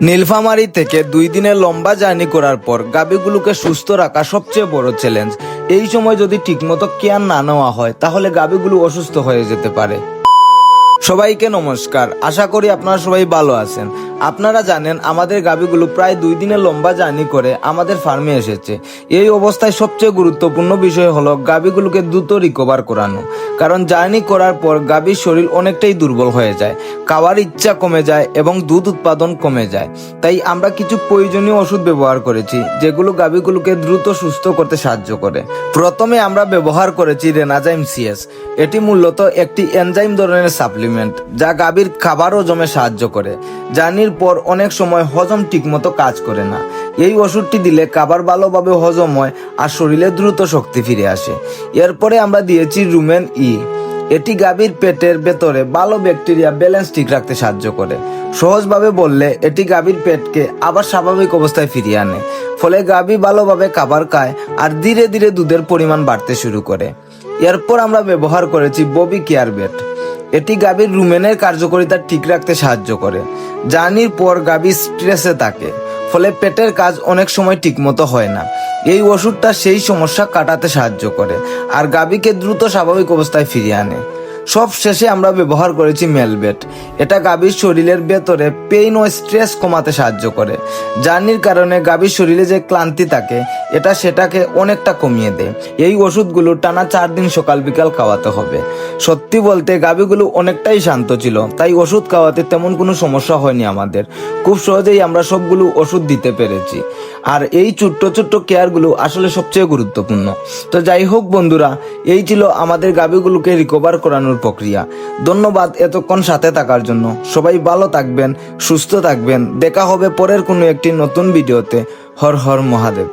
নীলফামারী থেকে 2 দিনের লম্বা জার্নি করার পর গাভীগুলোকে সুস্থ রাখা সবচেয়ে বড় চ্যালেঞ্জ। এই সময় যদি ঠিকমতো কেয়ার না নেওয়া হয় তাহলে গাভীগুলো অসুস্থ হয়ে যেতে পারে। সবাইকে নমস্কার, আশা করি আপনারা সবাই ভালো আছেন। আপনারা জানেন আমাদের গাভীগুলো প্রায় 2 দিনের লম্বা জার্নি করে আমাদের ফার্মে এসেছে। এই অবস্থায় সবচেয়ে গুরুত্বপূর্ণ বিষয় হলো গাভীগুলোকে দ্রুত রিকভার করানো, কারণ জার্নি করার পর গাভীর শরীর অনেকটাই দুর্বল হয়ে যায়, খাওয়ার ইচ্ছা কমে যায় এবং দুধ উৎপাদন কমে যায়। তাই আমরা কিছু প্রয়োজনীয় ওষুধ ব্যবহার করেছি যেগুলো গাভীগুলোকে দ্রুত সুস্থ করতে সাহায্য করে। প্রথমে আমরা ব্যবহার করেছি রেনাজাইম সিএস। এটি মূলত একটি এনজাইম ধরনের সাপ্লিমেন্ট যা গাভীর খাবার হজমে সাহায্য করে। জার্নির পর অনেক সময় হজম ঠিকমতো কাজ করে না। এই ওষুধটি দিলে খাবার ভালোভাবে হজম হয় আর শরীরে দ্রুত শক্তি ফিরে আসে। এরপরে আমরা দিয়েছি রুমেন ই। এটি গাভীর পেটের ভেতরে ভালো ব্যাকটেরিয়া ব্যালেন্স ঠিক রাখতে সাহায্য করে। সহজভাবে বললে এটি গাভীর পেটকে আবার স্বাভাবিক অবস্থায় ফিরিয়ে আনে, ফলে গাভী ভালোভাবে খাবার খায় আর ধীরে ধীরে দুধের পরিমাণ বাড়তে শুরু করে। এরপর আমরা ব্যবহার করেছি ববি কেয়ার বেট। এটি গাভীর রুমেনের কার্যকারিতা ঠিক রাখতে সাহায্য করে। জার্নির পর গাভী স্ট্রেসে থাকে, ফলে পেটের কাজ অনেক সময় ঠিকমতো হয় না। এই ওষুধটা সেই সমস্যা কাটাতে সাহায্য করে আর গাভীকে দ্রুত স্বাভাবিক অবস্থায় ফিরিয়ে আনে। সব শেষে আমরা ব্যবহার করেছি মেলবেট। এটা গাভীর শরীরের ভেতরে পেইন ও স্ট্রেস কমাতে সাহায্য করে। জার্নির কারণে গাভীর শরীরে যে ক্লান্তি থাকে এটা সেটাকে অনেকটা কমিয়ে দেয়। এই ওষুধগুলো টানা 4 দিন সকাল বিকাল খাওয়াতে হবে। সত্যি বলতে গাভীগুলো অনেকটাই শান্ত ছিল, তাই ওষুধ খাওয়াতে তেমন কোনো সমস্যা হয়নি আমাদের। খুব সহজেই আমরা সবগুলো ওষুধ দিতে পেরেছি। আর এই ছোট্ট ছোট্ট কেয়ারগুলো আসলে সবচেয়ে গুরুত্বপূর্ণ। তো যাই হোক বন্ধুরা, এই ছিল আমাদের গাভীগুলোকে রিকভার করানোর প্রক্রিয়া। ধন্যবাদ এতক্ষণ সাথে থাকার জন্য। সবাই ভালো থাকবেন, সুস্থ থাকবেন। দেখা হবে পরের কোনো একটি নতুন ভিডিওতে। হর হর মহাদেব।